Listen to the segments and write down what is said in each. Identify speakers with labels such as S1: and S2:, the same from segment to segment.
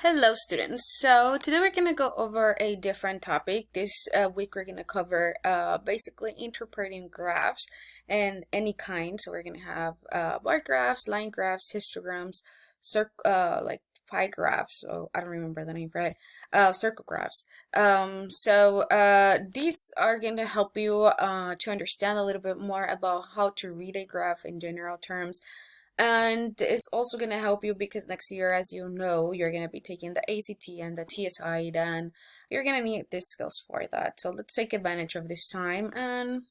S1: Hello students, so today we're going to go over a different topic. This week we're going to cover basically interpreting graphs and any kind. So we're going to have bar graphs, line graphs, histograms, like pie graphs. Oh, I don't remember the name, right? Circle graphs. These are going to help you to understand a little bit more about how to read a graph in general terms. And it's also going to help you because next year, as you know, you're going to be taking the ACT and the TSI, and you're going to need these skills for that. So let's take advantage of this time and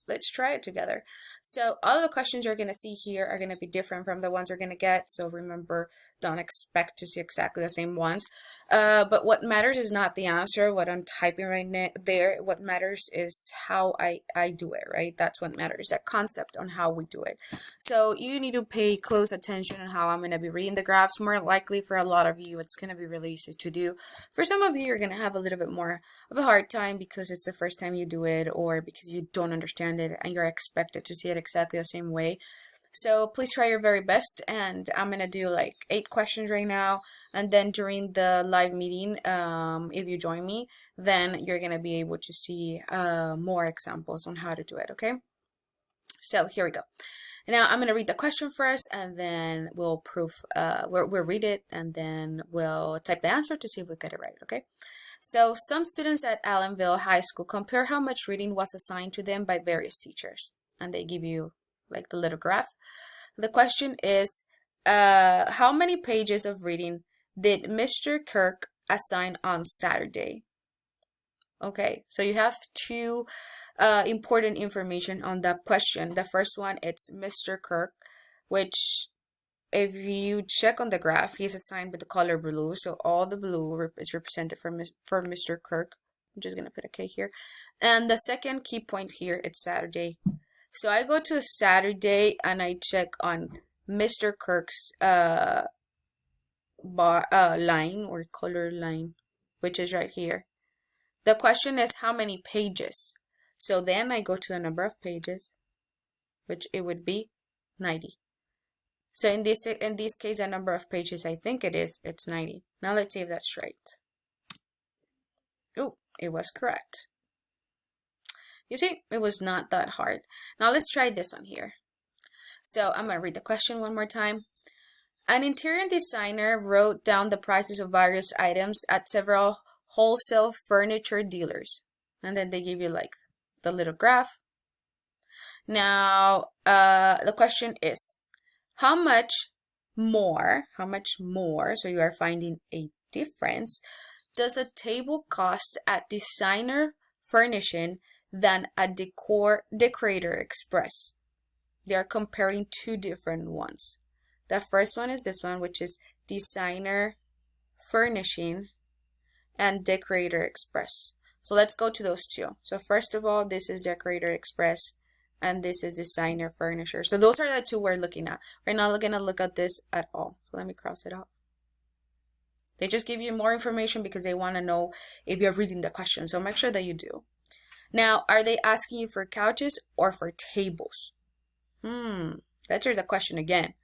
S1: let's try it together. So all the questions you're going to see here are going to be different from the ones you're going to get. So remember, don't expect to see exactly the same ones. But what matters is not the answer, what I'm typing right now there. What matters is how I do it, right? That's what matters, that concept on how we do it. So you need to pay close attention on how I'm going to be reading the graphs. More likely for a lot of you, it's going to be really easy to do. For some of you, you're going to have a little bit more of a hard time because it's the first time you do it or because you don't understand it and you're expected to see it exactly the same way. So please try your very best, and I'm gonna do like 8 questions right now, and then during the live meeting, if you join me, then you're gonna be able to see more examples on how to do it. Okay, so here we go. Now I'm gonna read the question first, and then we'll read it, and then we'll type the answer to see if we get it right. Okay. So some students at Allenville High School compare how much reading was assigned to them by various teachers, and they give you like the little graph. The question is, how many pages of reading did Mr. Kirk assign on Saturday? Okay, so you have two important information on that question. The first one, it's Mr. Kirk, which if you check on the graph, he's assigned with the color blue. So all the blue is represented for Mr. Kirk. I'm just going to put a K here. And the second key point here, it's Saturday. So I go to Saturday and I check on Mr. Kirk's line or color line, which is right here. The question is how many pages. So then I go to the number of pages, which it would be 90. So in this case, the number of pages I think it's 90. Now let's see if that's right. Oh, it was correct. You see, it was not that hard. Now let's try this one here. So I'm going to read the question one more time. An interior designer wrote down the prices of various items at several wholesale furniture dealers. And then they give you like the little graph. Now, the question is, how much more, so you are finding a difference, does a table cost at designer furnishing than a decorator express? They are comparing two different ones. The first one is this one, which is designer furnishing and decorator express. So let's go to those two. So first of all, this is decorator express and this is designer furniture. So those are the two we're looking at. We're not going to look at this at all. So let me cross it out. They just give you more information because they want to know if you're reading the question. So make sure that you do. Now, are they asking you for couches or for tables? That's the question again.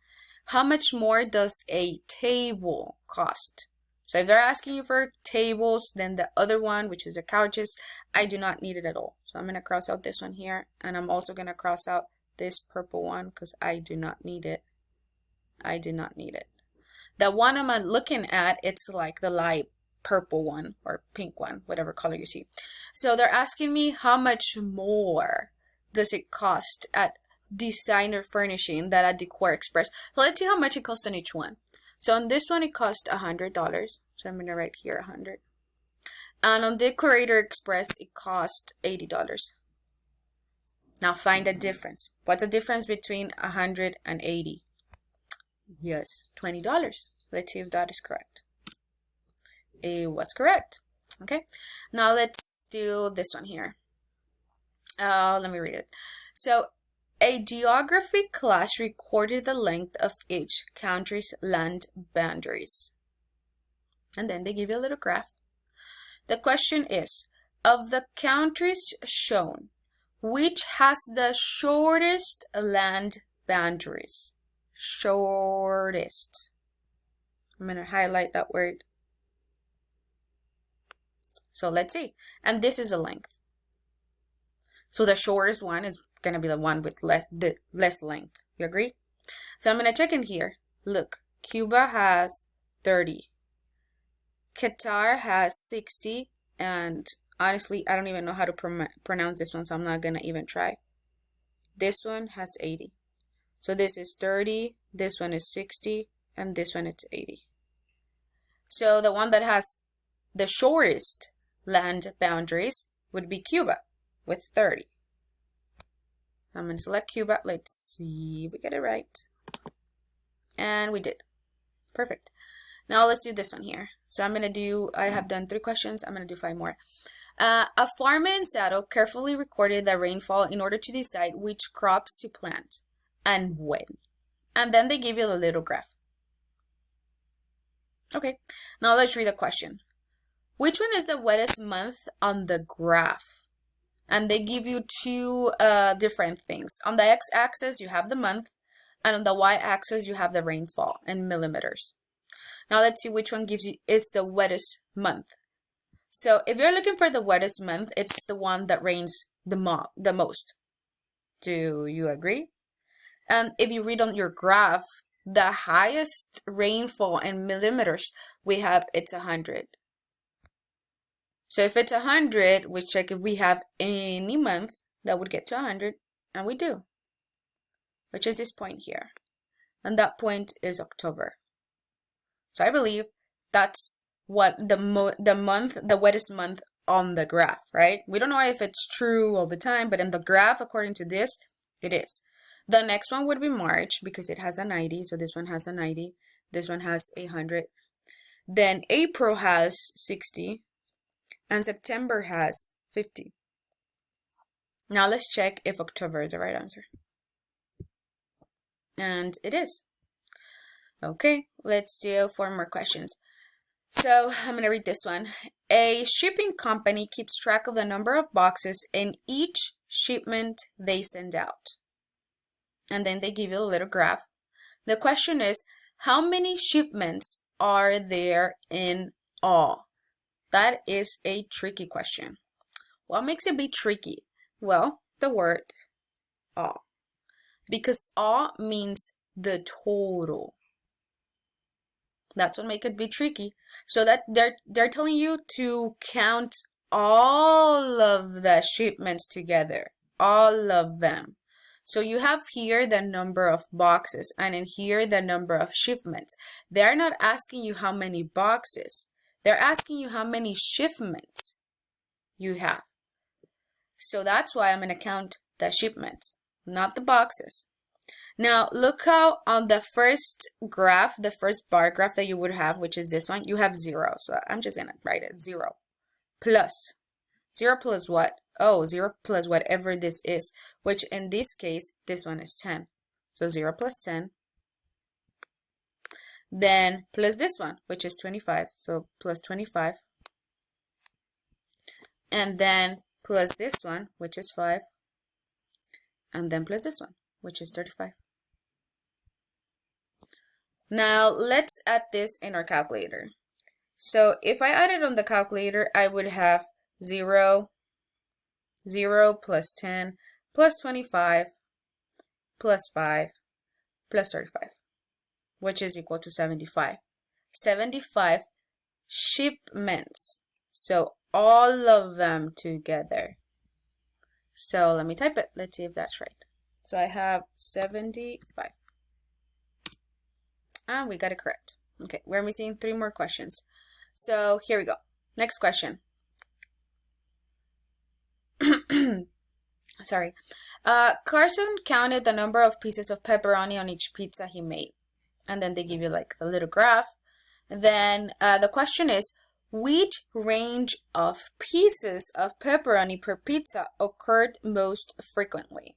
S1: How much more does a table cost? So if they're asking you for tables, then the other one, which is the couches, I do not need it at all. So I'm going to cross out this one here. And I'm also going to cross out this purple one because I do not need it. I do not need it. The one I'm looking at, it's like the light purple one or pink one, whatever color you see. So they're asking me how much more does it cost at designer furnishing than at Decor Express. So let's see how much it costs on each one. So on this one, it cost $100. So I'm going to write here 100. And on Decorator Express, it cost $80. Now find the difference. What's the difference between 100 and 80? Yes, $20. Let's see if that is correct. It was correct. Okay. Now let's do this one here. Let me read it. So a geography class recorded the length of each country's land boundaries. And then they give you a little graph. The question is, of the countries shown, which has the shortest land boundaries? Shortest. I'm going to highlight that word, So let's see. And this is a length. So the shortest one is going to be the one with less length. You agree? So I'm going to check in here. Look, Cuba has 30. Qatar has 60. And honestly, I don't even know how to pronounce this one, so I'm not going to even try. This one has 80. So this is 30, this one is 60, and this one is 80. So the one that has the shortest land boundaries would be Cuba with 30. I'm going to select Cuba. Let's see if we get it right. And we did. Perfect. Now let's do this one here. So I have done 3 questions. I'm going to do 5 more. A farmer in Seattle carefully recorded the rainfall in order to decide which crops to plant and when. And then they give you the little graph. Okay, now let's read the question. Which one is the wettest month on the graph? And they give you 2 different things. On the x-axis, you have the month, and on the y-axis, you have the rainfall in millimeters. Now let's see which one is the wettest month. So if you're looking for the wettest month, it's the one that rains the most. Do you agree? And if you read on your graph, the highest rainfall in millimeters we have, it's 100. So if it's 100, we check if we have any month that would get to 100, and we do, which is this point here. And that point is October. So I believe that's what the wettest month on the graph, right? We don't know if it's true all the time, but in the graph, according to this, it is. The next one would be March because it has a 90. So this one has a 90. This one has 100. Then April has 60. And September has 50. Now let's check if October is the right answer. And it is. Okay, let's do 4 more questions. So I'm going to read this one. A shipping company keeps track of the number of boxes in each shipment they send out. And then they give you a little graph. The question is, how many shipments are there in all? That is a tricky question. What makes it be tricky? Well, the word all. Because all means the total. That's what makes it be tricky. So that they're telling you to count all of the shipments together. All of them. So you have here the number of boxes and in here the number of shipments. They're not asking you how many boxes. They're asking you how many shipments you have. So that's why I'm going to count the shipments, not the boxes. Now, look how on the first graph, the first bar graph that you would have, which is this one, you have 0. So I'm just going to write it 0 plus. 0 plus what? Oh, 0 plus whatever this is, which in this case, this one is 10. So 0 plus 10. Then plus this one, which is 25. So plus 25. And then plus this one, which is 5. And then plus this one, which is 35. Now let's add this in our calculator. So if I add it on the calculator, I would have 0, 0 plus 10 plus 25 plus 5 plus 35, which is equal to 75. 75 shipments. So all of them together. So let me type it. Let's see if that's right. So I have 75. And we got it correct. Okay, we're missing 3 more questions. So here we go. Next question. Sorry. Carson counted the number of pieces of pepperoni on each pizza he made. And then they give you like a little graph. And then the question is, which range of pieces of pepperoni per pizza occurred most frequently?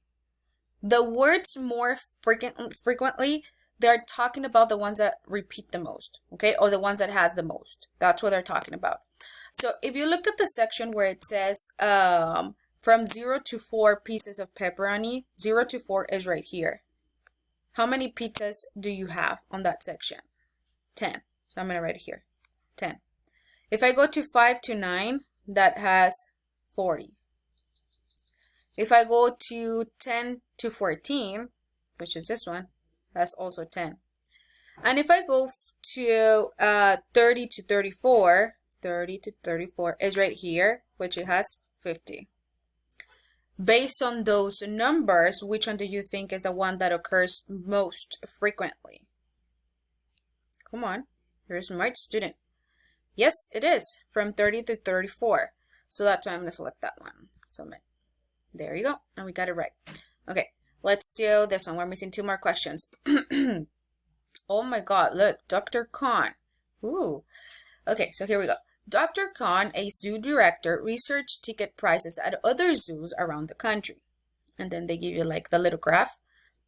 S1: The words more frequently, they're talking about the ones that repeat the most, okay? Or the ones that has the most. That's what they're talking about. So if you look at the section where it says from 0 to 4 pieces of pepperoni, 0 to 4 is right here. How many pizzas do you have on that section? 10. So I'm going to write it here. 10. If I go to 5 to 9, that has 40. If I go to 10 to 14, which is this one, that's also 10. And if I go to 30 to 34, 30 to 34 is right here, which it has 50. Based on those numbers, which one do you think is the one that occurs most frequently? Come on, you're a smart student. Yes, it is, from 30 to 34. So that's why I'm going to select that one. Submit. There you go, and we got it right. Okay, let's do this one. We're missing 2 more questions. Oh my God, look, Dr. Khan. Ooh. Okay, so here we go. Dr. Khan, a zoo director, researched ticket prices at other zoos around the country. And then they give you like the little graph.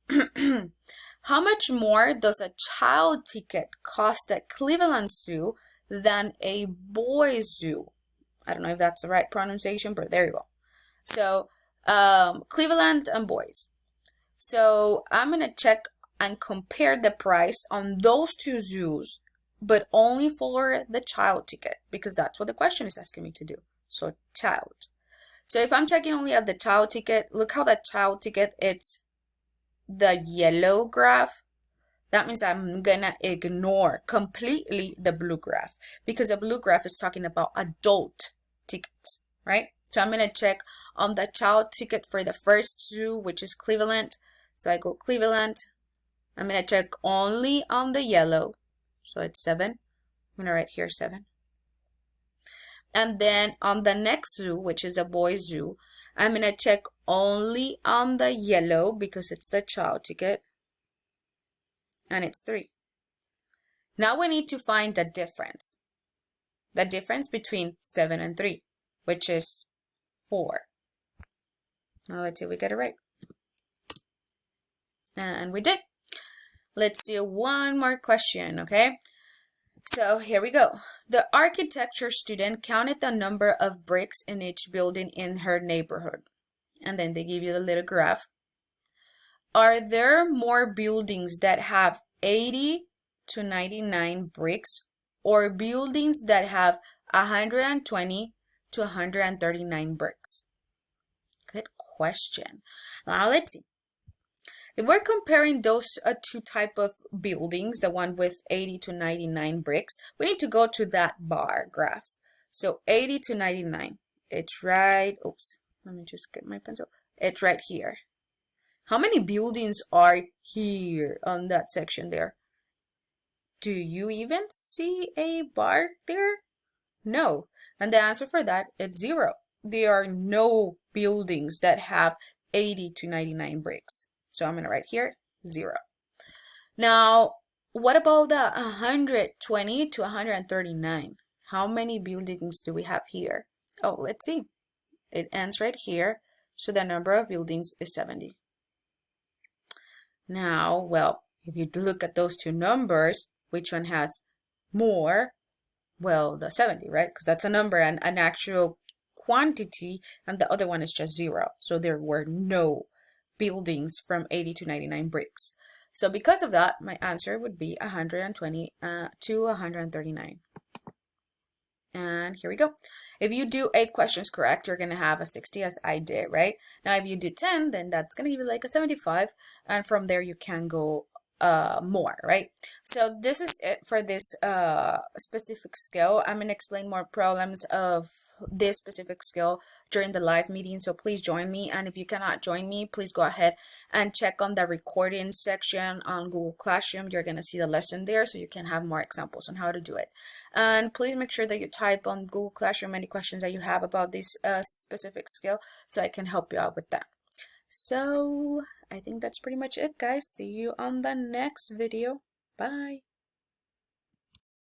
S1: How much more does a child ticket cost at Cleveland Zoo than a boy zoo? I don't know if that's the right pronunciation, but there you go. So Cleveland and boys. So I'm going to check and compare the price on those 2 zoos, but only for the child ticket, because that's what the question is asking me to do. So child. So if I'm checking only at the child ticket, look how that child ticket, it's the yellow graph. That means I'm gonna ignore completely the blue graph, because the blue graph is talking about adult tickets, right? So I'm gonna check on the child ticket for the first zoo, which is Cleveland. So I go Cleveland. I'm going to check only on the yellow. So it's 7. I'm going to write here 7. And then on the next zoo, which is a boys zoo, I'm going to check only on the yellow because it's the child ticket. And it's 3. Now we need to find the difference. The difference between 7 and 3, which is 4. Now let's see if we get it right. And we did. Let's do one more question, okay? So here we go. The architecture student counted the number of bricks in each building in her neighborhood. And then they give you the little graph. Are there more buildings that have 80 to 99 bricks, or buildings that have 120 to 139 bricks? Good question. Now let's see. If we're comparing those 2 type of buildings, the one with 80 to 99 bricks, we need to go to that bar graph. So 80 to 99, it's right, oops, let me just get my pencil. It's right here. How many buildings are here on that section there? Do you even see a bar there? No. And the answer for that is 0. There are no buildings that have 80 to 99 bricks. So I'm going to write here 0. Now, what about the 120 to 139? How many buildings do we have here? Oh, let's see. It ends right here. So the number of buildings is 70. Now, well, if you look at those 2 numbers, which one has more? Well, the 70, right? Because that's a number and an actual quantity, and the other one is just 0. So there were no buildings from 80 to 99 bricks. So because of that, my answer would be 120 to 139. And here we go. If you do 8 questions correct, you're going to have a 60 as I did, right? Now, if you do 10, then that's going to give you like a 75. And from there, you can go more, right? So this is it for this specific skill. I'm going to explain more problems of this specific skill during the live meeting, so please join me. And if you cannot join me, please go ahead and check on the recording section on Google Classroom. You're going to see the lesson there, so you can have more examples on how to do it. And please make sure that you type on Google Classroom any questions that you have about this specific skill, so I can help you out with that. So I think that's pretty much it, guys. See you on the next video. Bye.